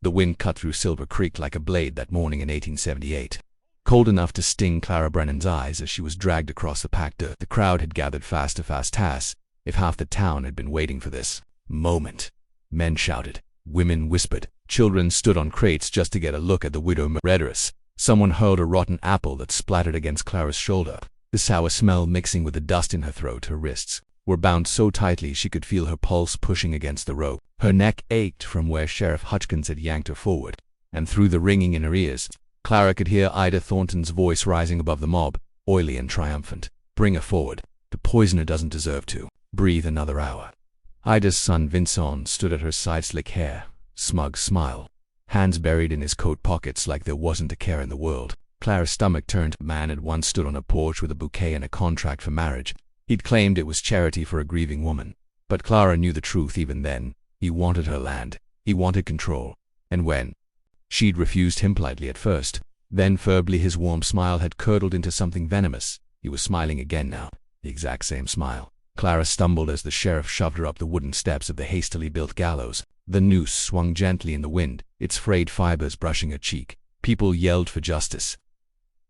The wind cut through Silver Creek like a blade that morning in 1878. Cold enough to sting Clara Brennan's eyes as she was dragged across the packed dirt. The crowd had gathered fast as if half the town had been waiting for this moment. Men shouted, women whispered, children stood on crates just to get a look at the widow murderess. Someone hurled a rotten apple that splattered against Clara's shoulder. The sour smell mixing with the dust in her throat. Her wrists were bound so tightly she could feel her pulse pushing against the rope. Her neck ached from where Sheriff Hutchins had yanked her forward, and through the ringing in her ears, Clara could hear Ida Thornton's voice rising above the mob, oily and triumphant. Bring her forward. The poisoner doesn't deserve to breathe another hour. Ida's son Vincent stood at her side, slick hair, smug smile, hands buried in his coat pockets like there wasn't a care in the world. Clara's stomach turned. A man had once stood on a porch with a bouquet and a contract for marriage. He'd claimed it was charity for a grieving woman. But Clara knew the truth even then. He wanted her land. He wanted control. And when she'd refused him politely at first, then firmly, his warm smile had curdled into something venomous. He was smiling again now, the exact same smile. Clara stumbled as the sheriff shoved her up the wooden steps of the hastily built gallows. The noose swung gently in the wind, its frayed fibers brushing her cheek. People yelled for justice,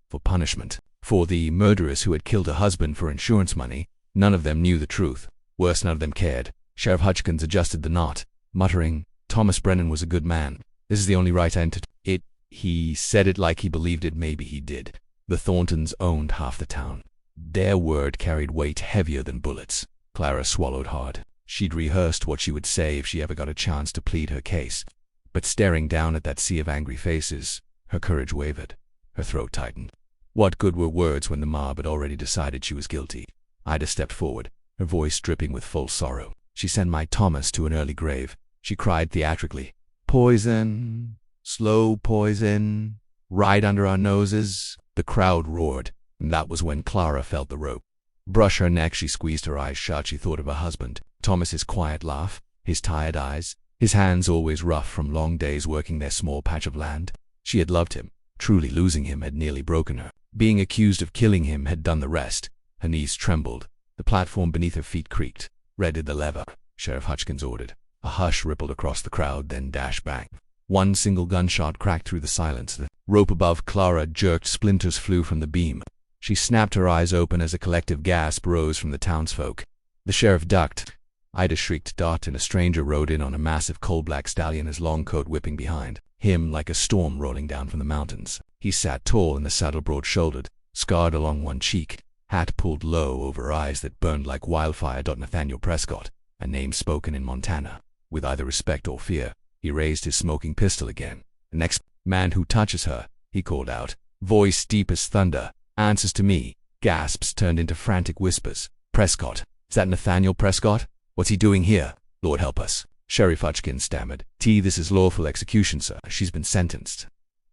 for punishment, for the murderers who had killed her husband for insurance money. None of them knew the truth. Worse, none of them cared. Sheriff Hutchins adjusted the knot, muttering, Thomas Brennan was a good man. This is the only right end to it. He said it like he believed it. Maybe he did. The Thorntons owned half the town. Their word carried weight heavier than bullets. Clara swallowed hard. She'd rehearsed what she would say if she ever got a chance to plead her case. But staring down at that sea of angry faces, her courage wavered. Her throat tightened. What good were words when the mob had already decided she was guilty? Ida stepped forward, her voice dripping with full sorrow. She sent my Thomas to an early grave. She cried theatrically. Poison, slow poison, right under our noses. The crowd roared, and that was when Clara felt the rope brush her neck. She squeezed her eyes shut. She thought of her husband, Thomas's quiet laugh, his tired eyes, his hands always rough from long days working their small patch of land. She had loved him. Truly losing him had nearly broken her. Being accused of killing him had done the rest. Her knees trembled. The platform beneath her feet creaked. Redded the lever, Sheriff Hutchins ordered. A hush rippled across the crowd, then dash bang. One single gunshot cracked through the silence. The rope above Clara jerked. Splinters flew from the beam. She snapped her eyes open as a collective gasp rose from the townsfolk. The sheriff ducked. Ida shrieked. Dot and a stranger rode in on a massive coal-black stallion, his long coat whipping behind him like a storm rolling down from the mountains. He sat tall in the saddle, broad-shouldered, scarred along one cheek, hat pulled low over eyes that burned like wildfire. Nathaniel Prescott, a name spoken in Montana with either respect or fear. He raised his smoking pistol again. The next man who touches her, he called out, voice deep as thunder, answers to me. Gasps turned into frantic whispers. Prescott. Is that Nathaniel Prescott? What's he doing here? Lord help us. Sheriff Hutchins stammered. This is lawful execution, sir. She's been sentenced.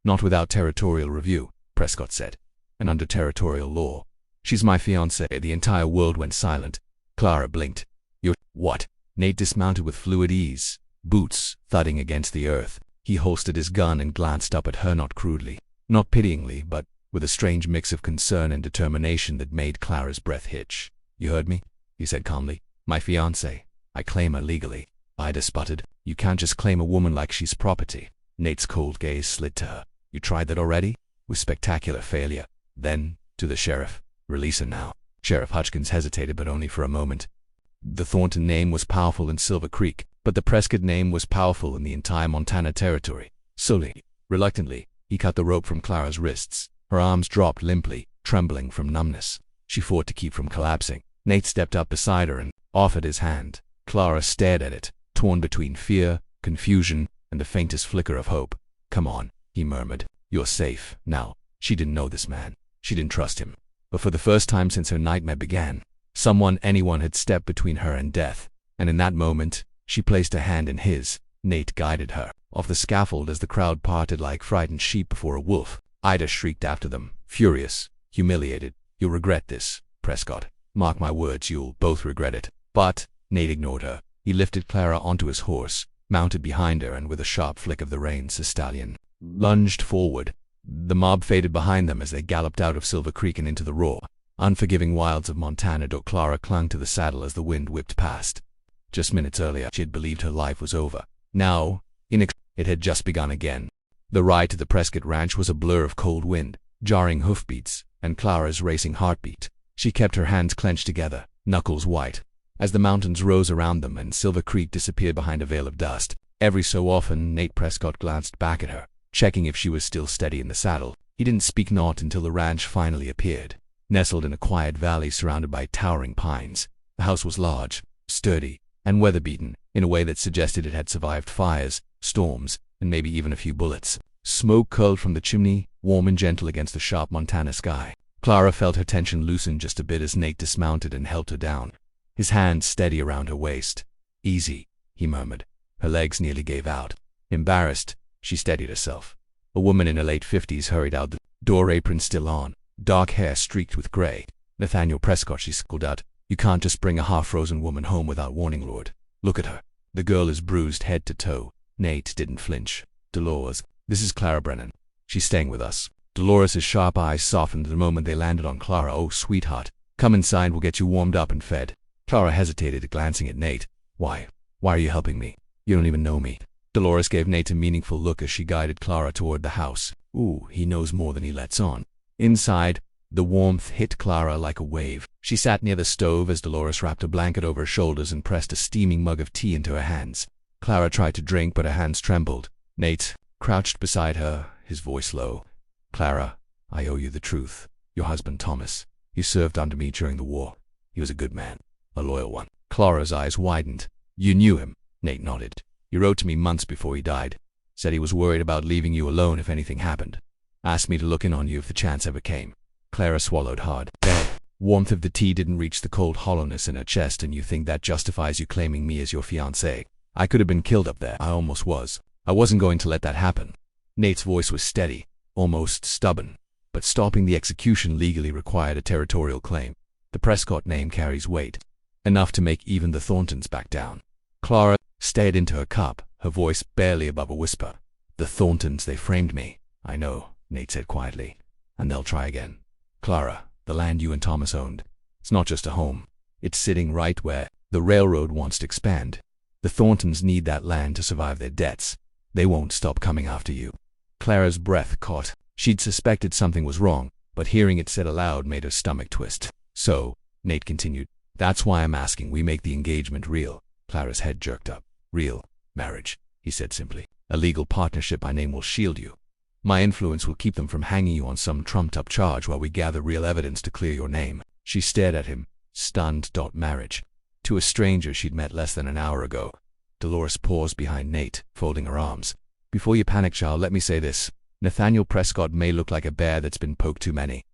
Not without territorial review, Prescott said. And under territorial law. She's my fiancée. The entire world went silent. Clara blinked. You're what? Nate dismounted with fluid ease, boots thudding against the earth. He holstered his gun and glanced up at her, not crudely, not pityingly, but with a strange mix of concern and determination that made Clara's breath hitch. You heard me? He said calmly. My fiancée. I claim her legally. Ida sputtered. You can't just claim a woman like she's property. Nate's cold gaze slid to her. You tried that already? With spectacular failure. Then, to the sheriff, release her now. Sheriff Hutchins hesitated, but only for a moment. The Thornton name was powerful in Silver Creek, but the Prescott name was powerful in the entire Montana territory. Slowly, reluctantly, he cut the rope from Clara's wrists. Her arms dropped limply, trembling from numbness. She fought to keep from collapsing. Nate stepped up beside her and offered his hand. Clara stared at it, torn between fear, confusion, and the faintest flicker of hope. Come on, he murmured. You're safe now. She didn't know this man. She didn't trust him. But for the first time since her nightmare began, anyone had stepped between her and death. And in that moment, she placed a hand in his. Nate guided her off the scaffold as the crowd parted like frightened sheep before a wolf. Ida shrieked after them, furious, humiliated. You'll regret this, Prescott. Mark my words, you'll both regret it. But Nate ignored her. He lifted Clara onto his horse, mounted behind her, and with a sharp flick of the reins, the stallion lunged forward. The mob faded behind them as they galloped out of Silver Creek and into the raw, unforgiving wilds of Montana. Clara clung to the saddle as the wind whipped past. Just minutes earlier, she had believed her life was over. Now, It had just begun again. The ride to the Prescott Ranch was a blur of cold wind, jarring hoofbeats, and Clara's racing heartbeat. She kept her hands clenched together, knuckles white. As the mountains rose around them and Silver Creek disappeared behind a veil of dust, every so often Nate Prescott glanced back at her, checking if she was still steady in the saddle. He didn't speak naught until the ranch finally appeared. Nestled in a quiet valley surrounded by towering pines, the house was large, sturdy, and weather-beaten in a way that suggested it had survived fires, storms, and maybe even a few bullets. Smoke curled from the chimney, warm and gentle against the sharp Montana sky. Clara felt her tension loosen just a bit as Nate dismounted and helped her down, his hands steady around her waist. "Easy," he murmured. Her legs nearly gave out. Embarrassed, she steadied herself. A woman in her late 50s hurried out, the door apron still on, dark hair streaked with gray. "Nathaniel Prescott," she squealed out. "You can't just bring a half-frozen woman home without warning, Lord. Look at her. The girl is bruised head to toe." Nate didn't flinch. "Dolores, this is Clara Brennan. She's staying with us." Dolores' sharp eyes softened the moment they landed on Clara. "Oh, sweetheart, come inside, we'll get you warmed up and fed." Clara hesitated, glancing at Nate. Why are you helping me? You don't even know me." Dolores gave Nate a meaningful look as she guided Clara toward the house. Ooh, he knows more than he lets on. Inside, the warmth hit Clara like a wave. She sat near the stove as Dolores wrapped a blanket over her shoulders and pressed a steaming mug of tea into her hands. Clara tried to drink, but her hands trembled. Nate crouched beside her, his voice low. "Clara, I owe you the truth. Your husband, Thomas, he served under me during the war. He was a good man, a loyal one." Clara's eyes widened. "You knew him?" Nate nodded. "He wrote to me months before he died. Said he was worried about leaving you alone if anything happened. Asked me to look in on you if the chance ever came." Clara swallowed hard. "The warmth of the tea didn't reach the cold hollowness in her chest, and you think that justifies you claiming me as your fiancé? I could have been killed up there. I almost was. I wasn't going to let that happen." Nate's voice was steady, almost stubborn, but stopping the execution legally required a territorial claim. The Prescott name carries weight, enough to make even the Thorntons back down. Clara stared into her cup, her voice barely above a whisper. "The Thorntons, they framed me." "I know," Nate said quietly, "and they'll try again. Clara, the land you and Thomas owned, it's not just a home. It's sitting right where the railroad wants to expand. The Thorntons need that land to survive their debts. They won't stop coming after you." Clara's breath caught. She'd suspected something was wrong, but hearing it said aloud made her stomach twist. "So," Nate continued, "that's why I'm asking we make the engagement real." Clara's head jerked up. "Real marriage," he said simply. "A legal partnership my name will shield you. My influence will keep them from hanging you on some trumped-up charge while we gather real evidence to clear your name." She stared at him, stunned. Marriage. To a stranger she'd met less than an hour ago. Dolores paused behind Nate, folding her arms. "Before you panic, child, let me say this. Nathaniel Prescott may look like a bear that's been poked too many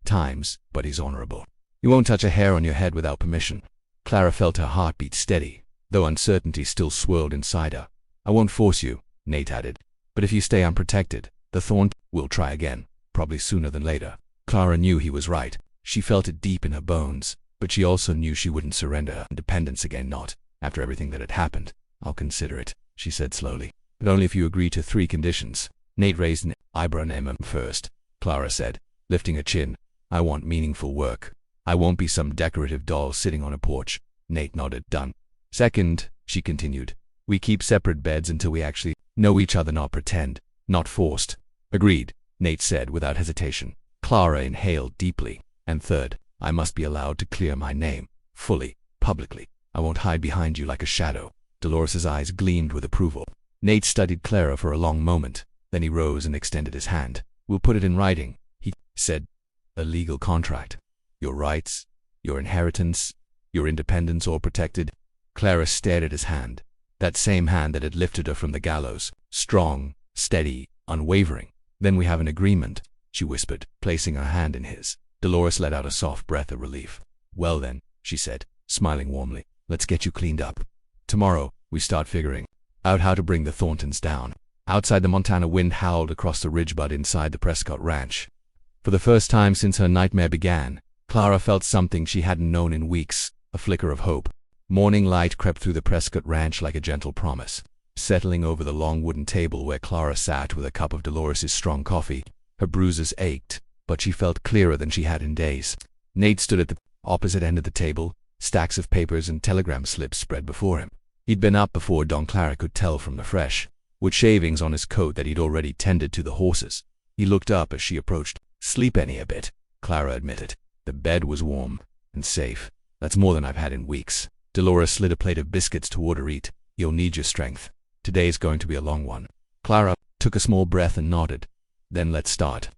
times, but he's honorable. He won't touch a hair on your head without permission." Clara felt her heartbeat steady, though uncertainty still swirled inside her. "I won't force you," Nate added. "But if you stay unprotected, the Thorn will try again, probably sooner than later." Clara knew he was right. She felt it deep in her bones, but she also knew she wouldn't surrender her independence again, not after everything that had happened. "I'll consider it," she said slowly. "But only if you agree to 3 conditions. Nate raised an eyebrow. "First," Clara said, lifting her chin, "I want meaningful work. I won't be some decorative doll sitting on a porch." Nate nodded. "Done." "Second," she continued, "we keep separate beds until we actually know each other, not pretend, not forced." "Agreed," Nate said without hesitation. Clara inhaled deeply. "And third, I must be allowed to clear my name, fully, publicly. I won't hide behind you like a shadow." Dolores' eyes gleamed with approval. Nate studied Clara for a long moment. Then he rose and extended his hand. "We'll put it in writing," he said. "A legal contract. Your rights, your inheritance, your independence all protected." Clara stared at his hand, that same hand that had lifted her from the gallows, strong, steady, unwavering. "Then we have an agreement," she whispered, placing her hand in his. Dolores let out a soft breath of relief. "Well then," she said, smiling warmly, "let's get you cleaned up. Tomorrow, we start figuring out how to bring the Thorntons down." Outside, the Montana wind howled across the ridge, but inside the Prescott Ranch, for the first time since her nightmare began, Clara felt something she hadn't known in weeks, a flicker of hope. Morning light crept through the Prescott Ranch like a gentle promise, settling over the long wooden table where Clara sat with a cup of Dolores' strong coffee. Her bruises ached, but she felt clearer than she had in days. Nate stood at the opposite end of the table, stacks of papers and telegram slips spread before him. He'd been up before dawn, Clara could tell from the fresh, with shavings on his coat that he'd already tended to the horses. He looked up as she approached. "Sleep any a bit," Clara admitted. The bed was warm and safe. "That's more than I've had in weeks." Dolores slid a plate of biscuits toward her. "Eat. You'll need your strength. Today's going to be a long one." Clara took a small breath and nodded. "Then let's start.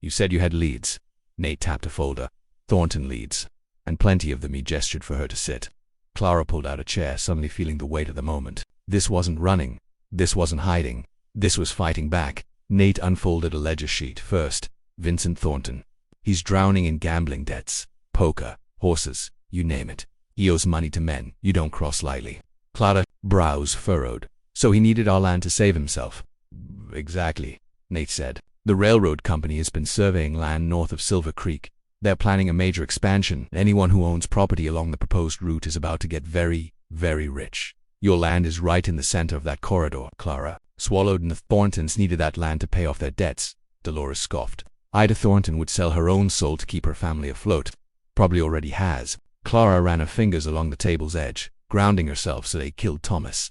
You said you had leads." Nate tapped a folder. "Thornton leads. And plenty of them." He gestured for her to sit. Clara pulled out a chair, suddenly feeling the weight of the moment. This wasn't running. This wasn't hiding. This was fighting back. Nate unfolded a ledger sheet. "First, Vincent Thornton. He's drowning in gambling debts. Poker, horses, you name it. He owes money to men you don't cross lightly." Clara's brows furrowed. "So he needed our land to save himself?" "Exactly," Nate said. "The railroad company has been surveying land north of Silver Creek. They're planning a major expansion. Anyone who owns property along the proposed route is about to get very, very rich. Your land is right in the center of that corridor." Clara swallowed, and the Thorntons needed that land to pay off their debts. Dolores scoffed. "Ida Thornton would sell her own soul to keep her family afloat. Probably already has." Clara ran her fingers along the table's edge, grounding herself. "So they killed Thomas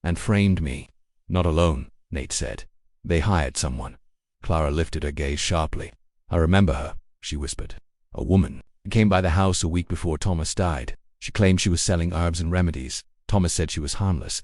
and framed me." "Not alone," Nate said. "They hired someone." Clara lifted her gaze sharply. "I remember her," she whispered. "A woman who came by the house a week before Thomas died. She claimed she was selling herbs and remedies. Thomas said she was harmless."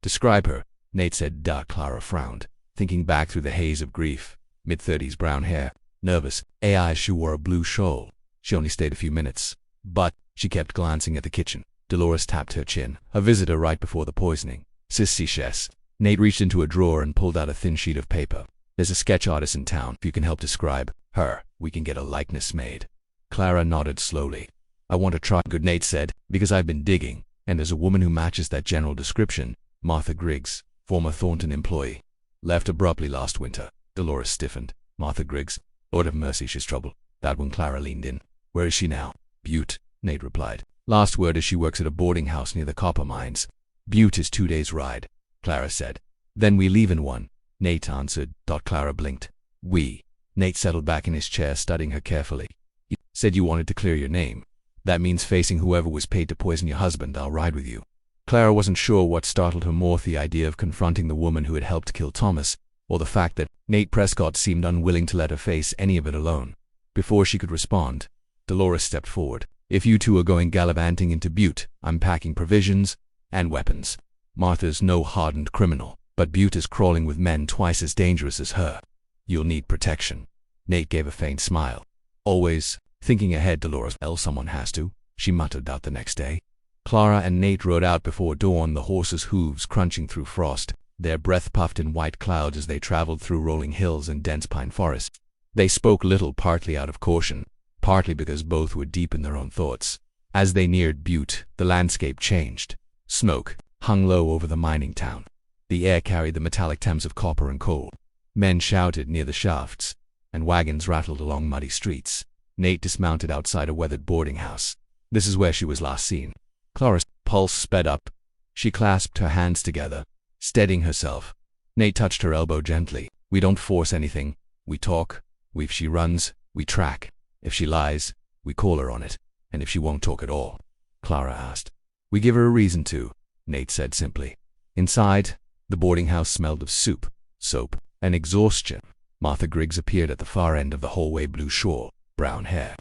"Describe her," Nate said. "Duh." Clara frowned, thinking back through the haze of grief. Mid-30s, brown hair, nervous. Eyes. She wore a blue shawl. She only stayed a few minutes, but she kept glancing at the kitchen. Dolores tapped her chin. "A visitor right before the poisoning." "Sissy Chess." Nate reached into a drawer and pulled out a thin sheet of paper. "There's a sketch artist in town. If you can help describe her, we can get a likeness made." Clara nodded slowly. "I want to try." "Good," Nate said, "because I've been digging, and there's a woman who matches that general description. Martha Griggs, former Thornton employee. Left abruptly last winter." Dolores stiffened. "Martha Griggs? Lord have mercy, she's trouble." That one. Clara leaned in. "Where is she now?" "Butte," Nate replied. "Last word is she works at a boarding house near the copper mines." "Butte is 2 days' ride," Clara said. "Then we leave in one," Nate answered. Clara blinked. "We." Nate settled back in his chair, studying her carefully. "You said you wanted to clear your name. That means facing whoever was paid to poison your husband. I'll ride with you." Clara wasn't sure what startled her more, the idea of confronting the woman who had helped kill Thomas, or the fact that Nate Prescott seemed unwilling to let her face any of it alone. Before she could respond, Dolores stepped forward. "If you two are going gallivanting into Butte, I'm packing provisions and weapons. Martha's no hardened criminal, but Butte is crawling with men twice as dangerous as her. You'll need protection." Nate gave a faint smile. "Always thinking ahead, Dolores. Else someone has to," she muttered out the next day. Clara and Nate rode out before dawn, the horses' hooves crunching through frost, their breath puffed in white clouds as they traveled through rolling hills and dense pine forests. They spoke little, partly out of caution, partly because both were deep in their own thoughts. As they neared Butte, the landscape changed. Smoke hung low over the mining town. The air carried the metallic Thames of copper and coal. Men shouted near the shafts, and wagons rattled along muddy streets. Nate dismounted outside a weathered boarding house. This is where she was last seen. Clara's pulse sped up. She clasped her hands together, steadying herself. Nate touched her elbow gently. "We don't force anything. We talk. If she runs, we track. If she lies, we call her on it. And if she won't talk at all," Clara asked, "we give her a reason to," Nate said simply. Inside, the boarding house smelled of soup, soap, and exhaustion. Martha Griggs appeared at the far end of the hallway, blue shawl, brown hair.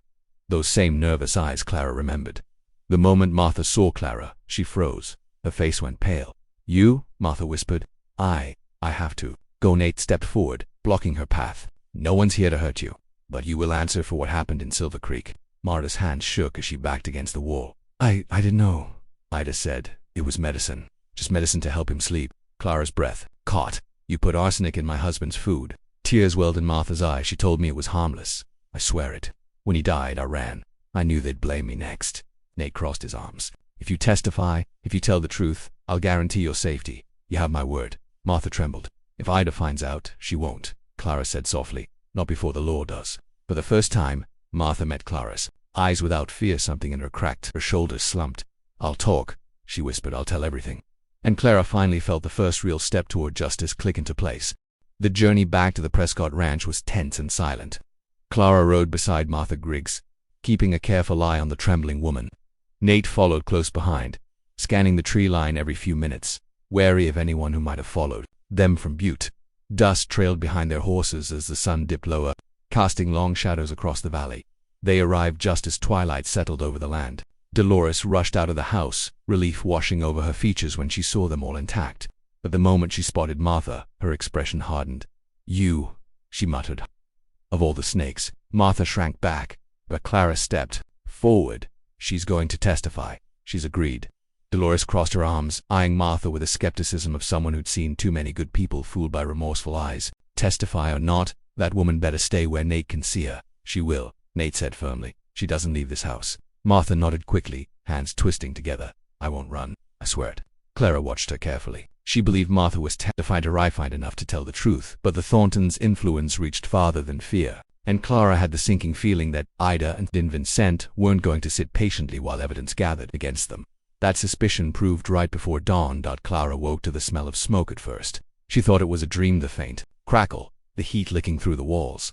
Those same nervous eyes, Clara remembered. The moment Martha saw Clara, she froze. Her face went pale. "You?" Martha whispered. I have to go." Nate stepped forward, blocking her path. "No one's here to hurt you, but you will answer for what happened in Silver Creek." Marta's hand shook as she backed against the wall. I didn't know," Ida said. "It was medicine. Just medicine to help him sleep." Clara's breath caught. "You put arsenic in my husband's food." Tears welled in Martha's eyes. "She told me it was harmless. I swear it. When he died, I ran. I knew they'd blame me next." Nate crossed his arms. "If you testify, if you tell the truth, I'll guarantee your safety. You have my word." Martha trembled. "If Ida finds out, she won't," Clara said softly. "Not before the law does." For the first time, Martha met Clara's eyes without fear. Something in her cracked. Her shoulders slumped. "I'll talk," she whispered. "I'll tell everything." And Clara finally felt the first real step toward justice click into place. The journey back to the Prescott Ranch was tense and silent. Clara rode beside Martha Griggs, keeping a careful eye on the trembling woman. Nate followed close behind, scanning the tree line every few minutes, wary of anyone who might have followed. them from Butte. Dust trailed behind their horses as the sun dipped lower, casting long shadows across the valley. They arrived just as twilight settled over the land. Dolores rushed out of the house, relief washing over her features when she saw them all intact. But the moment she spotted Martha, her expression hardened. "You," she muttered. Of all the snakes, Martha shrank back, but Clara stepped forward. "She's going to testify," she's agreed. Dolores crossed her arms, eyeing Martha with the skepticism of someone who'd seen too many good people fooled by remorseful eyes. "Testify or not, that woman better stay where Nate can see her." "She will," Nate said firmly. "She doesn't leave this house." Martha nodded quickly, hands twisting together. "I won't run, I swear it." Clara watched her carefully. She believed Martha was terrified enough to tell the truth, but the Thorntons' influence reached farther than fear, and Clara had the sinking feeling that Ida and Vincent weren't going to sit patiently while evidence gathered against them. That suspicion proved right before dawn. Clara woke to the smell of smoke at first. She thought it was a dream, the faint crackle, the heat licking through the walls.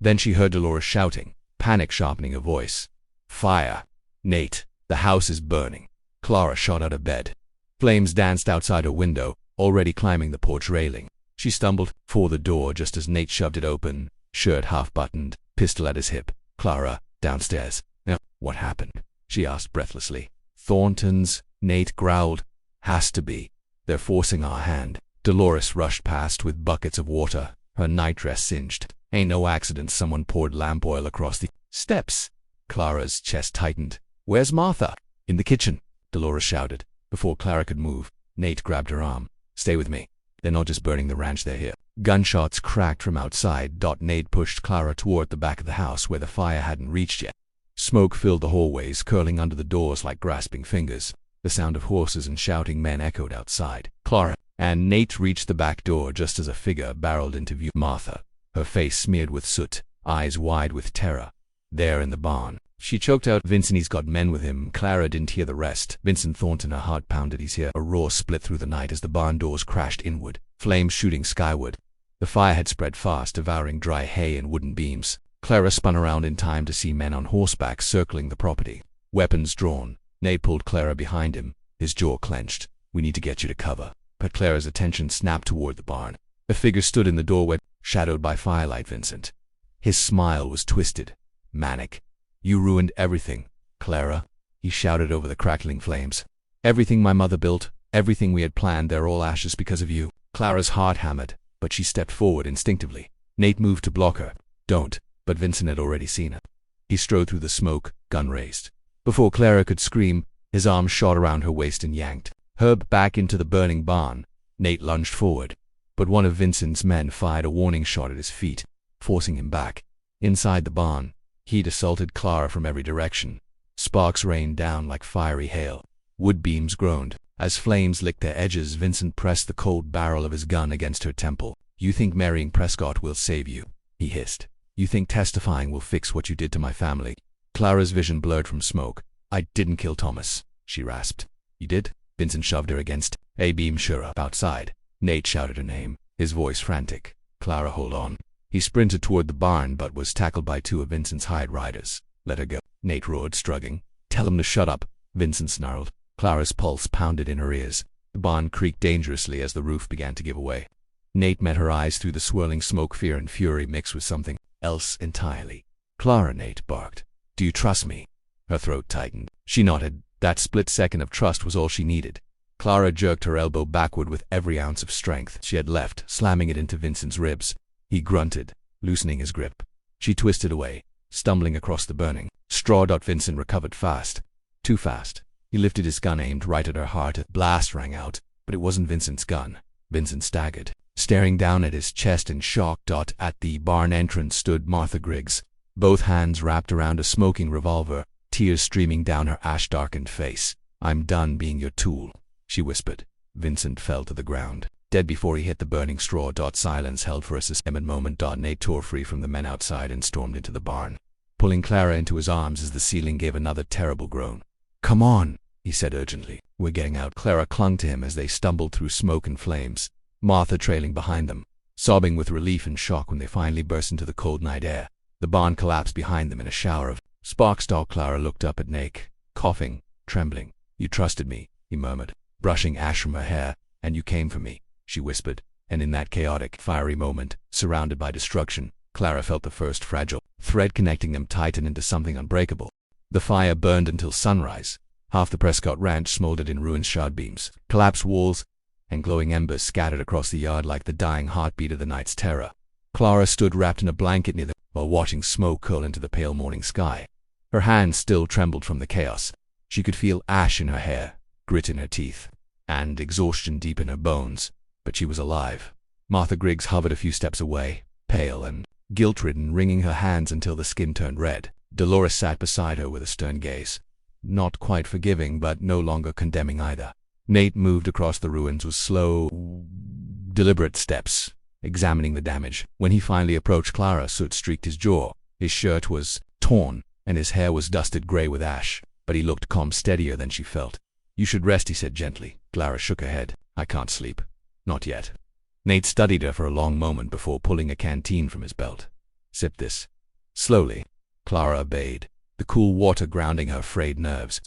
Then she heard Dolores shouting, panic sharpening her voice. "Fire! Nate, the house is burning." Clara shot out of bed. Flames danced outside her window, already climbing the porch railing. She stumbled for the door just as Nate shoved it open, shirt half-buttoned, pistol at his hip. "Clara, downstairs." "Now, what happened?" she asked breathlessly. "Thorntons," Nate growled. "Has to be. They're forcing our hand." Dolores rushed past with buckets of water, her nightdress singed. "Ain't no accident someone poured lamp oil across the steps." Clara's chest tightened. "Where's Martha?" "In the kitchen," Dolores shouted. Before Clara could move, Nate grabbed her arm. "Stay with me. They're not just burning the ranch, they're here." Gunshots cracked from outside. Nate pushed Clara toward the back of the house where the fire hadn't reached yet. Smoke filled the hallways, curling under the doors like grasping fingers. The sound of horses and shouting men echoed outside. Clara and Nate reached the back door just as a figure barreled into view. Martha, her face smeared with soot, eyes wide with terror. There in the barn. She choked out, "Vincent, he's got men with him." Clara didn't hear the rest. Vincent Thornton, her heart pounded. "He's here." A roar split through the night as the barn doors crashed inward, flames shooting skyward. The fire had spread fast, devouring dry hay and wooden beams. Clara spun around in time to see men on horseback circling the property, weapons drawn. Nate pulled Clara behind him, his jaw clenched. "We need to get you to cover." But Clara's attention snapped toward the barn. A figure stood in the doorway, shadowed by firelight. Vincent. His smile was twisted, manic. "You ruined everything, Clara," he shouted over the crackling flames. "Everything my mother built, everything we had planned, they're all ashes because of you." Clara's heart hammered, but she stepped forward instinctively. Nate moved to block her. "Don't," but Vincent had already seen her. He strode through the smoke, gun raised. Before Clara could scream, his arm shot around her waist and yanked her back into the burning barn. Nate lunged forward, but one of Vincent's men fired a warning shot at his feet, forcing him back. Inside the barn, heat assaulted Clara from every direction. Sparks rained down like fiery hail. Wood beams groaned. As flames licked their edges, Vincent pressed the cold barrel of his gun against her temple. "You think marrying Prescott will save you?" he hissed. "You think testifying will fix what you did to my family?" Clara's vision blurred from smoke. "I didn't kill Thomas," she rasped. "You did?" Vincent shoved her against a beam. "Sure up." Outside, Nate shouted her name, his voice frantic. "Clara, hold on." He sprinted toward the barn but was tackled by two of Vincent's hired riders. "Let her go," Nate roared, struggling. "Tell him to shut up," Vincent snarled. Clara's pulse pounded in her ears. The barn creaked dangerously as the roof began to give away. Nate met her eyes through the swirling smoke, fear and fury mixed with something else entirely. "Clara," Nate barked. "Do you trust me?" Her throat tightened. She nodded. That split second of trust was all she needed. Clara jerked her elbow backward with every ounce of strength she had left, slamming it into Vincent's ribs. He grunted, loosening his grip. She twisted away, stumbling across the burning straw. Vincent recovered fast. Too fast. He lifted his gun, aimed right at her heart. A blast rang out, but it wasn't Vincent's gun. Vincent staggered, staring down at his chest in shock. At the barn entrance stood Martha Griggs, both hands wrapped around a smoking revolver, tears streaming down her ash-darkened face. "I'm done being your tool," she whispered. Vincent fell to the ground, dead before he hit the burning straw. Silence held for a suspended moment. Nate tore free from the men outside and stormed into the barn, pulling Clara into his arms as the ceiling gave another terrible groan. "Come on," he said urgently. "We're getting out." Clara clung to him as they stumbled through smoke and flames, Martha trailing behind them, sobbing with relief and shock when they finally burst into the cold night air. The barn collapsed behind them in a shower of sparks. Clara looked up at Nate, coughing, trembling. "You trusted me," he murmured, brushing ash from her hair. "And you came for me," she whispered. And in that chaotic, fiery moment, surrounded by destruction, Clara felt the first fragile thread connecting them tighten into something unbreakable. The fire burned until sunrise. Half the Prescott Ranch smoldered in ruined shard beams, collapsed walls, and glowing embers scattered across the yard like the dying heartbeat of the night's terror. Clara stood wrapped in a blanket near them while watching smoke curl into the pale morning sky. Her hands still trembled from the chaos. She could feel ash in her hair, grit in her teeth, and exhaustion deep in her bones, but she was alive. Martha Griggs hovered a few steps away, pale and guilt-ridden, wringing her hands until the skin turned red. Dolores sat beside her with a stern gaze, not quite forgiving but no longer condemning either. Nate moved across the ruins with slow, deliberate steps, examining the damage. When he finally approached Clara, soot streaked his jaw. His shirt was torn, and his hair was dusted gray with ash, but he looked calm, steadier than she felt. "You should rest," he said gently. Clara shook her head. "I can't sleep. Not yet." Nate studied her for a long moment before pulling a canteen from his belt. "Sip this." Slowly, Clara obeyed, the cool water grounding her frayed nerves.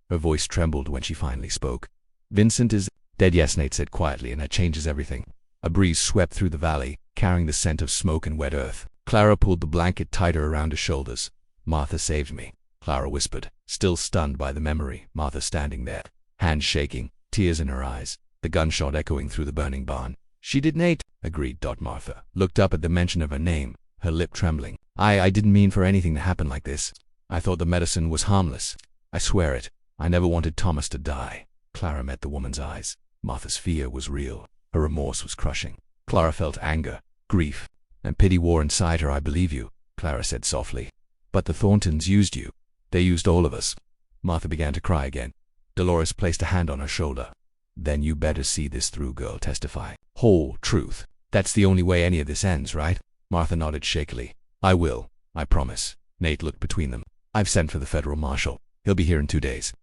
Her voice trembled when she finally spoke. "Vincent is dead." "Yes," Nate said quietly, "and that changes everything." A breeze swept through the valley, carrying the scent of smoke and wet earth. Clara pulled the blanket tighter around her shoulders. "Martha saved me," Clara whispered, still stunned by the memory. Martha standing there, hands shaking, tears in her eyes, the gunshot echoing through the burning barn. "She did," Nate agreed. Martha looked up at the mention of her name, her lip trembling. I didn't mean for anything to happen like this. I thought the medicine was harmless. I swear it. I never wanted Thomas to die." Clara met the woman's eyes. Martha's fear was real. Her remorse was crushing. Clara felt anger, grief, and pity war inside her. "I believe you," Clara said softly. "But the Thorntons used you. They used all of us." Martha began to cry again. Dolores placed a hand on her shoulder. "Then you better see this through, girl. Testify. Whole truth. That's the only way any of this ends, right?" Martha nodded shakily. "I will. I promise." Nate looked between them. "I've sent for the federal marshal. He'll be here in 2 days.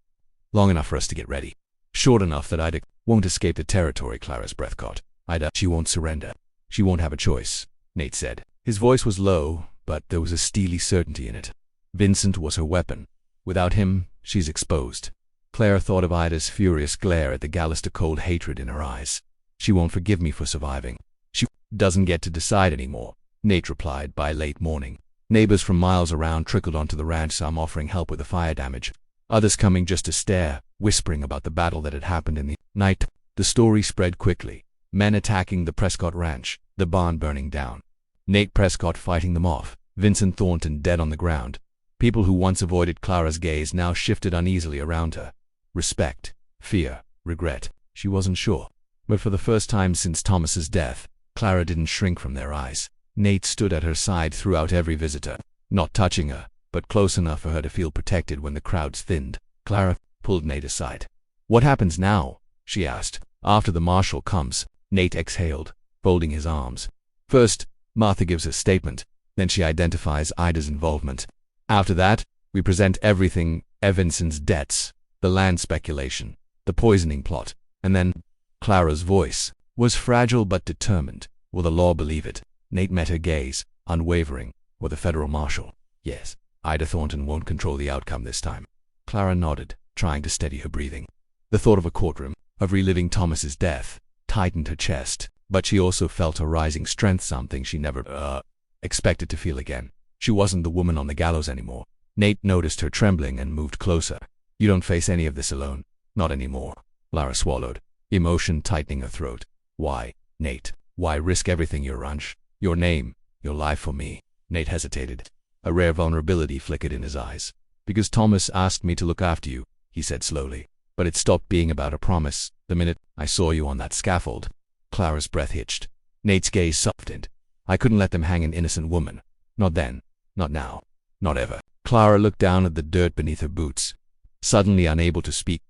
Long enough for us to get ready. Short enough that Ida won't escape the territory." Clara's breath caught. "Ida, she won't surrender. She won't have a choice," Nate said. His voice was low, but there was a steely certainty in it. Vincent was her weapon. Without him, she's exposed. Clara thought of Ida's furious glare at the Gallister cold hatred in her eyes. "She won't forgive me for surviving. She doesn't get to decide anymore," Nate replied. By late morning, neighbors from miles around trickled onto the ranch, some offering help with the fire damage, others coming just to stare, whispering about the battle that had happened in the night. The story spread quickly. Men attacking the Prescott Ranch, the barn burning down, Nate Prescott fighting them off, Vincent Thornton dead on the ground. People who once avoided Clara's gaze now shifted uneasily around her. Respect, fear, regret. She wasn't sure. But for the first time since Thomas's death, Clara didn't shrink from their eyes. Nate stood at her side throughout every visitor, not touching her, but close enough for her to feel protected when the crowds thinned. Clara pulled Nate aside. "What happens now?" she asked. "After the marshal comes," Nate exhaled, folding his arms. "First, Martha gives her statement, then she identifies Ida's involvement. After that, we present everything: Evanson's debts, the land speculation, the poisoning plot, and then—" Clara's voice was fragile but determined. "Will the law believe it?" Nate met her gaze, unwavering. "Will the federal marshal?" "Yes. Ida Thornton won't control the outcome this time." Clara nodded, trying to steady her breathing. The thought of a courtroom, of reliving Thomas's death, tightened her chest, but she also felt a rising strength, something she never expected to feel again. She wasn't the woman on the gallows anymore. Nate noticed her trembling and moved closer. "You don't face any of this alone. Not anymore." Clara swallowed, emotion tightening her throat. "Why, Nate? Why risk everything? Your ranch, your name, your life for me?" Nate hesitated. A rare vulnerability flickered in his eyes. "Because Thomas asked me to look after you," he said slowly. "But it stopped being about a promise the minute I saw you on that scaffold." Clara's breath hitched. Nate's gaze softened. "I couldn't let them hang an innocent woman. Not then. Not now. Not ever." Clara looked down at the dirt beneath her boots, suddenly unable to speak.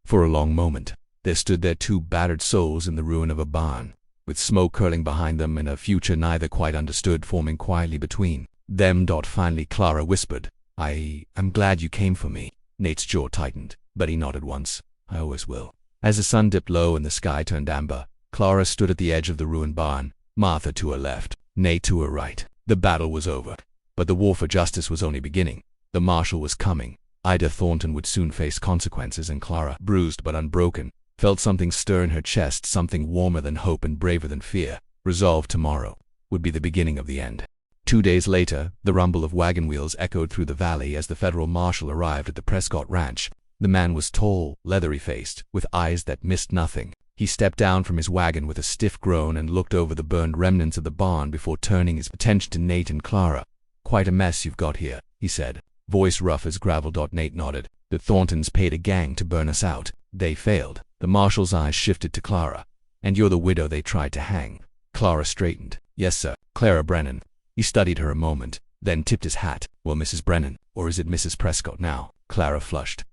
For a long moment, there stood their two battered souls in the ruin of a barn, with smoke curling behind them and a future neither quite understood forming quietly between them. Finally Clara whispered, I'm glad you came for me." Nate's jaw tightened, but he nodded once. "I always will." As the sun dipped low and the sky turned amber, Clara stood at the edge of the ruined barn, Martha to her left, Nate to her right. The battle was over, but the war for justice was only beginning. The marshal was coming. Ida Thornton would soon face consequences, and Clara, bruised but unbroken, felt something stir in her chest, something warmer than hope and braver than fear. Resolved tomorrow would be the beginning of the end. 2 days later, the rumble of wagon wheels echoed through the valley as the federal marshal arrived at the Prescott Ranch. The man was tall, leathery-faced, with eyes that missed nothing. He stepped down from his wagon with a stiff groan and looked over the burned remnants of the barn before turning his attention to Nate and Clara. "Quite a mess you've got here," he said, voice rough as gravel. Nate nodded. "The Thorntons paid a gang to burn us out. They failed." The marshal's eyes shifted to Clara. "And you're the widow they tried to hang?" Clara straightened. "Yes, sir. Clara Brennan." He studied her a moment, then tipped his hat. "Well, Mrs. Brennan, or is it Mrs. Prescott now?" Clara flushed.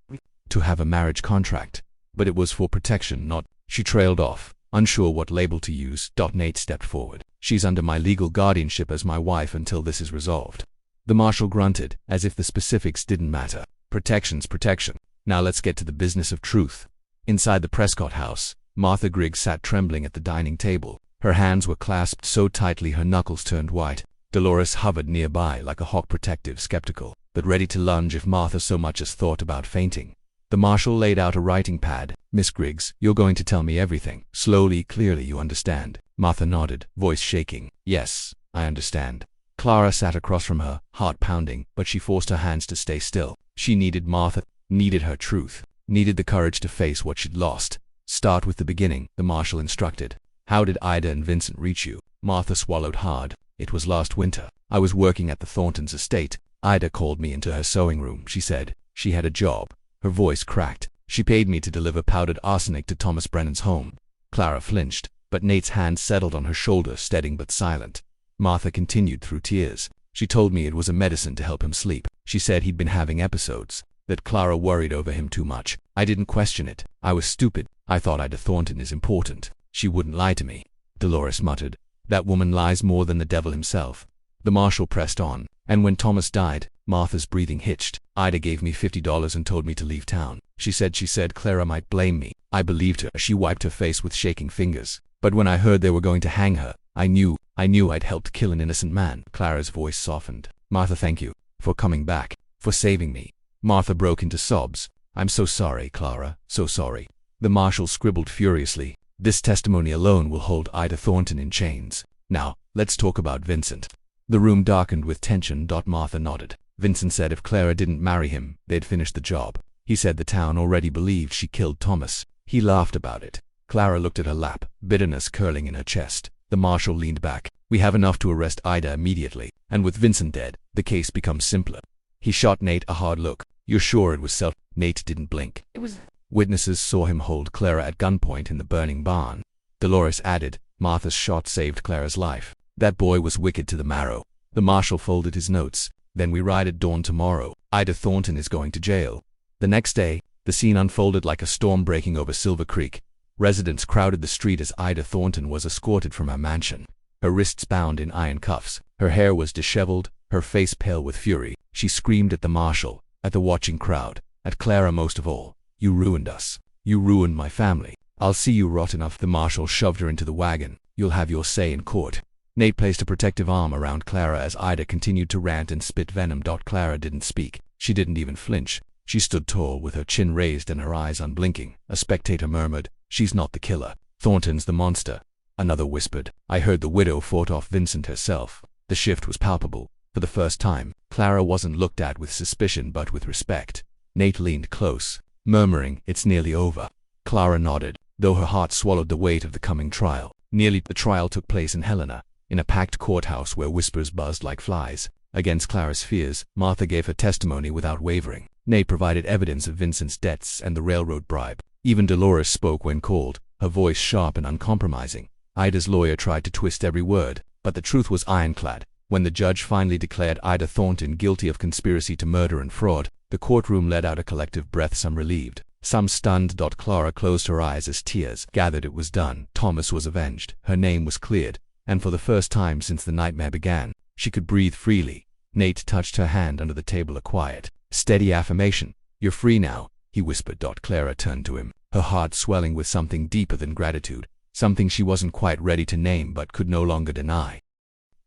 "To have a marriage contract. But it was for protection, not—" She trailed off, unsure what label to use. Nate stepped forward. "She's under my legal guardianship as my wife until this is resolved." The marshal grunted, as if the specifics didn't matter. "Protection's protection. Now let's get to the business of truth." Inside the Prescott house, Martha Griggs sat trembling at the dining table. Her hands were clasped so tightly her knuckles turned white. Dolores hovered nearby like a hawk, protective, skeptical, but ready to lunge if Martha so much as thought about fainting. The marshal laid out a writing pad. "Miss Griggs, you're going to tell me everything. Slowly, clearly, you understand?" Martha nodded, voice shaking. "Yes, I understand." Clara sat across from her, heart pounding, but she forced her hands to stay still. She needed Martha, needed her truth, needed the courage to face what she'd lost. "Start with the beginning," the marshal instructed. "How did Ida and Vincent reach you?" Martha swallowed hard. "It was last winter. I was working at the Thorntons' estate. Ida called me into her sewing room," she said. "She had a job." Her voice cracked. "She paid me to deliver powdered arsenic to Thomas Brennan's home." Clara flinched, but Nate's hand settled on her shoulder, steady but silent. Martha continued through tears. "She told me it was a medicine to help him sleep. She said he'd been having episodes, that Clara worried over him too much. I didn't question it. I was stupid. I thought Ida Thornton is important. She wouldn't lie to me." Dolores muttered. "That woman lies more than the devil himself." The marshal pressed on. "And when Thomas died," Martha's breathing hitched, "Ida gave me $50 and told me to leave town. She said Clara might blame me. I believed her." She wiped her face with shaking fingers. "But when I heard they were going to hang her, I knew I'd helped kill an innocent man." Clara's voice softened. "Martha, thank you for coming back, for saving me." Martha broke into sobs. "I'm so sorry, Clara, so sorry." The marshal scribbled furiously. "This testimony alone will hold Ida Thornton in chains. Now, let's talk about Vincent." The room darkened with tension. Martha nodded. "Vincent said if Clara didn't marry him, they'd finish the job. He said the town already believed she killed Thomas. He laughed about it." Clara looked at her lap, bitterness curling in her chest. The marshal leaned back. "We have enough to arrest Ida immediately, and with Vincent dead, the case becomes simpler." He shot Nate a hard look. "You're sure it was self—" Nate didn't blink. "It was—" Witnesses saw him hold Clara at gunpoint in the burning barn. Dolores added, "Martha's shot saved Clara's life. That boy was wicked to the marrow." The marshal folded his notes. "Then we ride at dawn tomorrow. Ida Thornton is going to jail." The next day, the scene unfolded like a storm breaking over Silver Creek. Residents crowded the street as Ida Thornton was escorted from her mansion. Her wrists bound in iron cuffs. Her hair was disheveled, her face pale with fury. She screamed at the marshal, at the watching crowd, at Clara most of all. "You ruined us. You ruined my family. I'll see you rot enough." The marshal shoved her into the wagon. "You'll have your say in court." Nate placed a protective arm around Clara as Ida continued to rant and spit venom. Clara didn't speak. She didn't even flinch. She stood tall with her chin raised and her eyes unblinking. A spectator murmured, "She's not the killer. Thornton's the monster." Another whispered, "I heard the widow fought off Vincent herself." The shift was palpable. For the first time, Clara wasn't looked at with suspicion but with respect. Nate leaned close, murmuring, "It's nearly over." Clara nodded, though her heart swallowed the weight of the coming trial. The trial took place in Helena, in a packed courthouse where whispers buzzed like flies. Against Clara's fears, Martha gave her testimony without wavering. Nate provided evidence of Vincent's debts and the railroad bribe. Even Dolores spoke when called, her voice sharp and uncompromising. Ida's lawyer tried to twist every word, but the truth was ironclad. When the judge finally declared Ida Thornton guilty of conspiracy to murder and fraud, the courtroom let out a collective breath, some relieved, some stunned. Clara closed her eyes as tears gathered. It was done. Thomas was avenged. Her name was cleared. And for the first time since the nightmare began, she could breathe freely. Nate touched her hand under the table, a quiet, steady affirmation. "You're free now," he whispered. Clara turned to him, her heart swelling with something deeper than gratitude, something she wasn't quite ready to name but could no longer deny.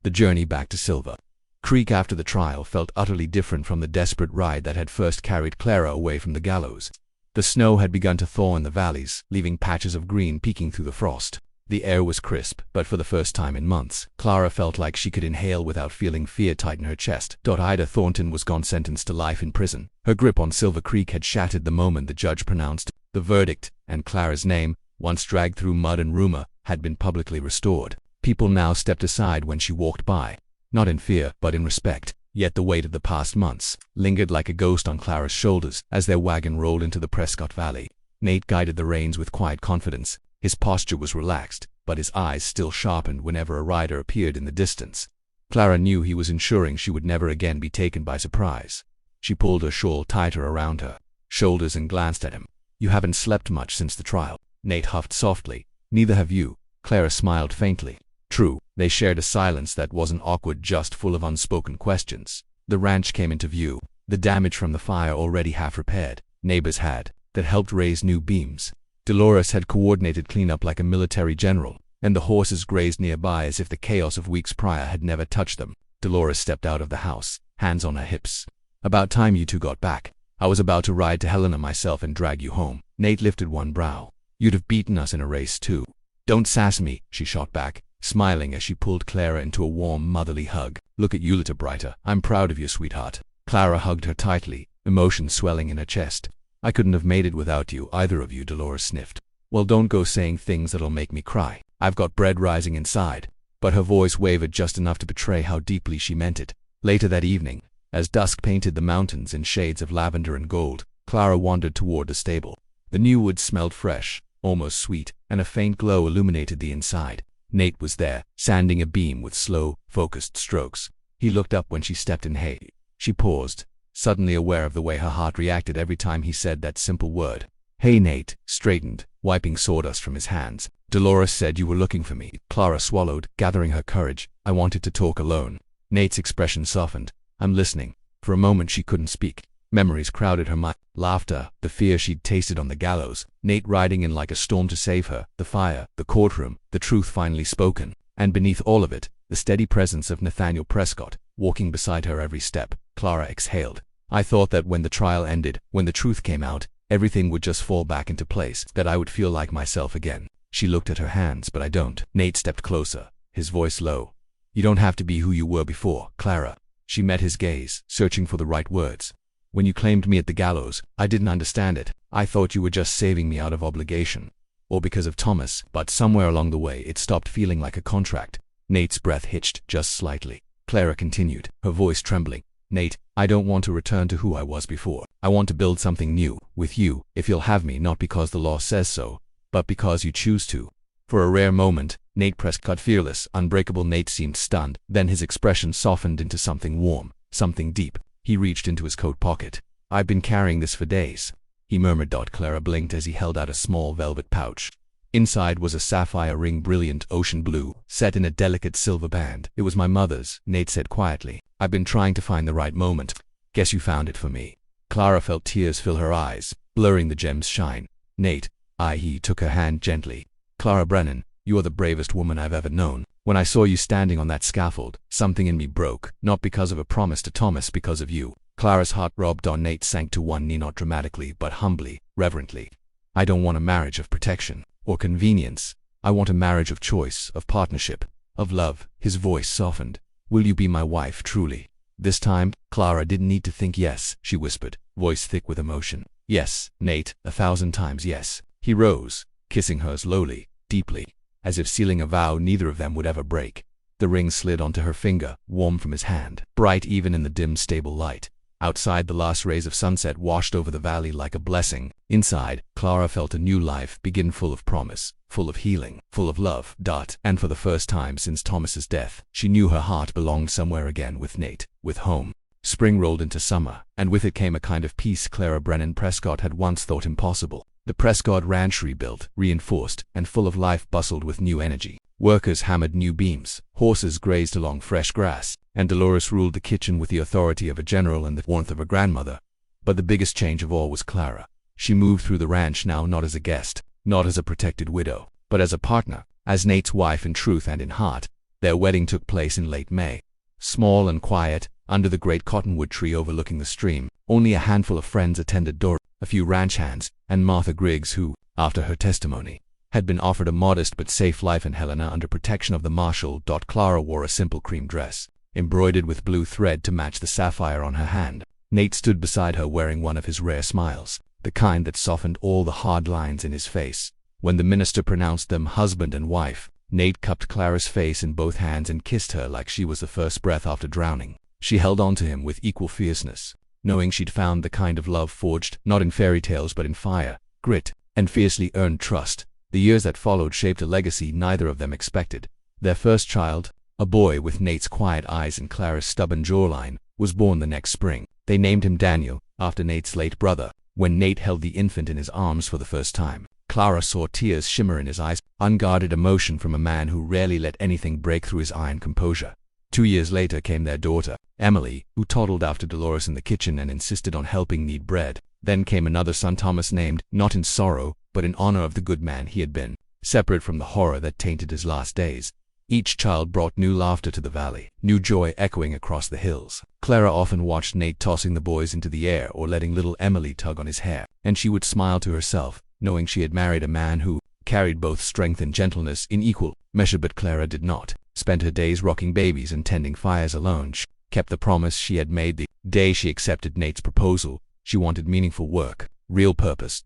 The journey back to Silver Creek after the trial felt utterly different from the desperate ride that had first carried Clara away from the gallows. The snow had begun to thaw in the valleys, leaving patches of green peeking through the frost. The air was crisp, but for the first time in months, Clara felt like she could inhale without feeling fear tighten her chest. Ida Thornton was gone, sentenced to life in prison. Her grip on Silver Creek had shattered the moment the judge pronounced the verdict, and Clara's name, once dragged through mud and rumor, had been publicly restored. People now stepped aside when she walked by, not in fear, but in respect. Yet the weight of the past months lingered like a ghost on Clara's shoulders as their wagon rolled into the Prescott Valley. Nate guided the reins with quiet confidence. His posture was relaxed, but his eyes still sharpened whenever a rider appeared in the distance. Clara knew he was ensuring she would never again be taken by surprise. She pulled her shawl tighter around her shoulders and glanced at him. "You haven't slept much since the trial." Nate huffed softly. "Neither have you." Clara smiled faintly. True, they shared a silence that wasn't awkward, just full of unspoken questions. The ranch came into view, the damage from the fire already half repaired. Neighbors had that helped raise new beams. Dolores had coordinated cleanup like a military general, and the horses grazed nearby as if the chaos of weeks prior had never touched them. Dolores stepped out of the house, hands on her hips. "About time you two got back. I was about to ride to Helena myself and drag you home." Nate lifted one brow. "You'd have beaten us in a race too." "Don't sass me," she shot back, smiling as she pulled Clara into a warm, motherly hug. "Look at you, little brighter. I'm proud of you, sweetheart." Clara hugged her tightly, emotion swelling in her chest. "I couldn't have made it without you, either of you," Dolores sniffed. "Well, don't go saying things that'll make me cry. I've got bread rising inside." But her voice wavered just enough to betray how deeply she meant it. Later that evening, as dusk painted the mountains in shades of lavender and gold, Clara wandered toward the stable. The new wood smelled fresh, almost sweet, and a faint glow illuminated the inside. Nate was there, sanding a beam with slow, focused strokes. He looked up when she stepped in. "Hey." She paused, suddenly aware of the way her heart reacted every time he said that simple word. "Hey." Nate straightened, wiping sawdust from his hands. "Dolores said you were looking for me." Clara swallowed, gathering her courage. "I wanted to talk alone." Nate's expression softened. "I'm listening." For a moment she couldn't speak. Memories crowded her mind. Laughter, the fear she'd tasted on the gallows, Nate riding in like a storm to save her, the fire, the courtroom, the truth finally spoken. And beneath all of it, the steady presence of Nathaniel Prescott, walking beside her every step. Clara exhaled. "I thought that when the trial ended, when the truth came out, everything would just fall back into place, that I would feel like myself again." She looked at her hands. "But I don't." Nate stepped closer, his voice low. "You don't have to be who you were before, Clara." She met his gaze, searching for the right words. "When you claimed me at the gallows, I didn't understand it. I thought you were just saving me out of obligation, or because of Thomas, but somewhere along the way it stopped feeling like a contract." Nate's breath hitched just slightly. Clara continued, her voice trembling. "Nate, I don't want to return to who I was before. I want to build something new, with you, if you'll have me, not because the law says so, but because you choose to." For a rare moment, Nate Prescott, fearless, unbreakable Nate, seemed stunned. Then his expression softened into something warm, something deep. He reached into his coat pocket. "I've been carrying this for days," he murmured. Clara blinked as he held out a small velvet pouch. Inside was a sapphire ring, brilliant ocean blue, set in a delicate silver band. "It was my mother's," Nate said quietly. "I've been trying to find the right moment. Guess you found it for me." Clara felt tears fill her eyes, blurring the gem's shine. "Nate," he took her hand gently. "Clara Brennan, you are the bravest woman I've ever known. When I saw you standing on that scaffold, something in me broke, not because of a promise to Thomas, because of you." Clara's heart robbed. Nate sank to one knee, not dramatically, but humbly, reverently. "I don't want a marriage of protection or convenience. I want a marriage of choice, of partnership, of love." His voice softened. "Will you be my wife, truly?" This time, Clara didn't need to think. "Yes," she whispered, voice thick with emotion. "Yes, Nate, 1,000 times yes." He rose, kissing her slowly, deeply, as if sealing a vow neither of them would ever break. The ring slid onto her finger, warm from his hand, bright even in the dim stable light. Outside, the last rays of sunset washed over the valley like a blessing. Inside, Clara felt a new life begin, full of promise, full of healing, full of love. And for the first time since Thomas's death, she knew her heart belonged somewhere again, with Nate, with home. Spring rolled into summer, and with it came a kind of peace Clara Brennan Prescott had once thought impossible. The Prescott Ranch, rebuilt, reinforced, and full of life, bustled with new energy. Workers hammered new beams, horses grazed along fresh grass, and Dolores ruled the kitchen with the authority of a general and the warmth of a grandmother. But the biggest change of all was Clara. She moved through the ranch now not as a guest, not as a protected widow, but as a partner, as Nate's wife in truth and in heart. Their wedding took place in late May. Small and quiet, under the great cottonwood tree overlooking the stream, only a handful of friends attended. A few ranch hands, and Martha Griggs, who, after her testimony, had been offered a modest but safe life in Helena under protection of the marshal. Clara wore a simple cream dress, embroidered with blue thread to match the sapphire on her hand. Nate stood beside her wearing one of his rare smiles, the kind that softened all the hard lines in his face. When the minister pronounced them husband and wife, Nate cupped Clara's face in both hands and kissed her like she was the first breath after drowning. She held on to him with equal fierceness, knowing she'd found the kind of love forged not in fairy tales but in fire, grit, and fiercely earned trust. The years that followed shaped a legacy neither of them expected. Their first child, a boy with Nate's quiet eyes and Clara's stubborn jawline, was born the next spring. They named him Daniel, after Nate's late brother. When Nate held the infant in his arms for the first time, Clara saw tears shimmer in his eyes, unguarded emotion from a man who rarely let anything break through his iron composure. 2 years later came their daughter, Emily, who toddled after Dolores in the kitchen and insisted on helping knead bread. Then came another son, Thomas, named, not in sorrow, but in honor of the good man he had been, separate from the horror that tainted his last days. Each child brought new laughter to the valley, new joy echoing across the hills. Clara often watched Nate tossing the boys into the air or letting little Emily tug on his hair, and she would smile to herself, knowing she had married a man who carried both strength and gentleness in equal measure. But Clara did not spend her days rocking babies and tending fires alone. She kept the promise she had made the day she accepted Nate's proposal. She wanted meaningful work, real purpose.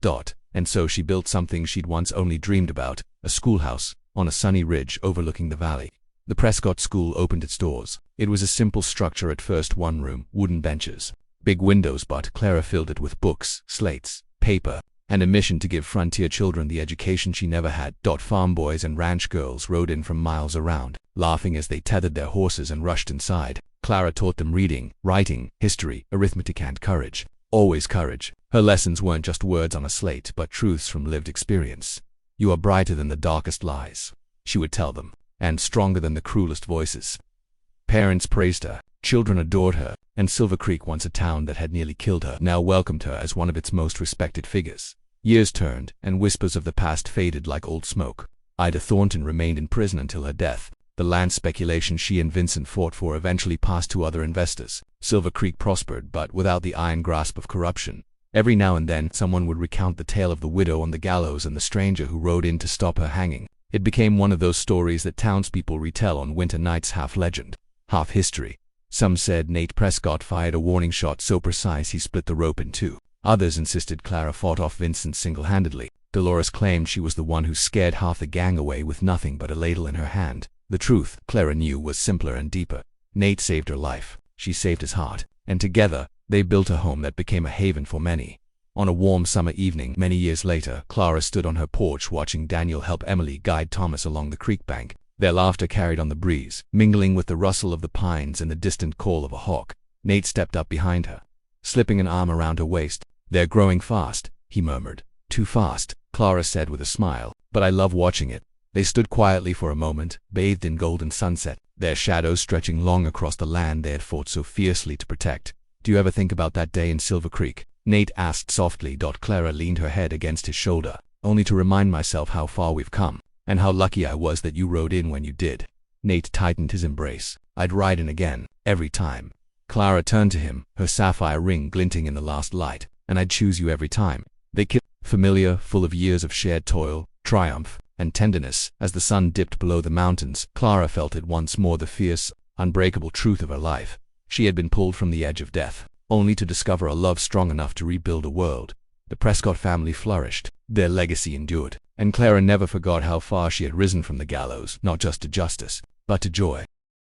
And so she built something she'd once only dreamed about, a schoolhouse on a sunny ridge overlooking the valley. The Prescott School opened its doors. It was a simple structure at first, one room, wooden benches, big windows, but Clara filled it with books, slates, paper, and a mission to give frontier children the education she never had. Farm boys and ranch girls rode in from miles around, laughing as they tethered their horses and rushed inside. Clara taught them reading, writing, history, arithmetic, and courage. Always courage. Her lessons weren't just words on a slate, but truths from lived experience. You are brighter than the darkest lies, she would tell them, and stronger than the cruelest voices. Parents praised her, children adored her, and Silver Creek, once a town that had nearly killed her, now welcomed her as one of its most respected figures. Years turned, and whispers of the past faded like old smoke. Ida Thornton remained in prison until her death. The land speculation she and Vincent fought for eventually passed to other investors. Silver Creek prospered, but without the iron grasp of corruption. Every now and then, someone would recount the tale of the widow on the gallows and the stranger who rode in to stop her hanging. It became one of those stories that townspeople retell on winter nights, half legend, half history. Some said Nate Prescott fired a warning shot so precise he split the rope in two. Others insisted Clara fought off Vincent single-handedly. Dolores claimed she was the one who scared half the gang away with nothing but a ladle in her hand. The truth, Clara knew, was simpler and deeper. Nate saved her life. She saved his heart. And together, they built a home that became a haven for many. On a warm summer evening, many years later, Clara stood on her porch watching Daniel help Emily guide Thomas along the creek bank. Their laughter carried on the breeze, mingling with the rustle of the pines and the distant call of a hawk. Nate stepped up behind her, slipping an arm around her waist. "They're growing fast," he murmured. "Too fast," Clara said with a smile, "but I love watching it." They stood quietly for a moment, bathed in golden sunset, their shadows stretching long across the land they had fought so fiercely to protect. "Do you ever think about that day in Silver Creek?" Nate asked softly. Clara leaned her head against his shoulder. "Only to remind myself how far we've come, and how lucky I was that you rode in when you did." Nate tightened his embrace. "I'd ride in again, every time." Clara turned to him, her sapphire ring glinting in the last light. "And I'd choose you every time." They kissed, familiar, full of years of shared toil, triumph, and tenderness. As the sun dipped below the mountains, Clara felt it once more, the fierce, unbreakable truth of her life. She had been pulled from the edge of death, only to discover a love strong enough to rebuild a world. The Prescott family flourished, their legacy endured, and Clara never forgot how far she had risen from the gallows, not just to justice, but to joy.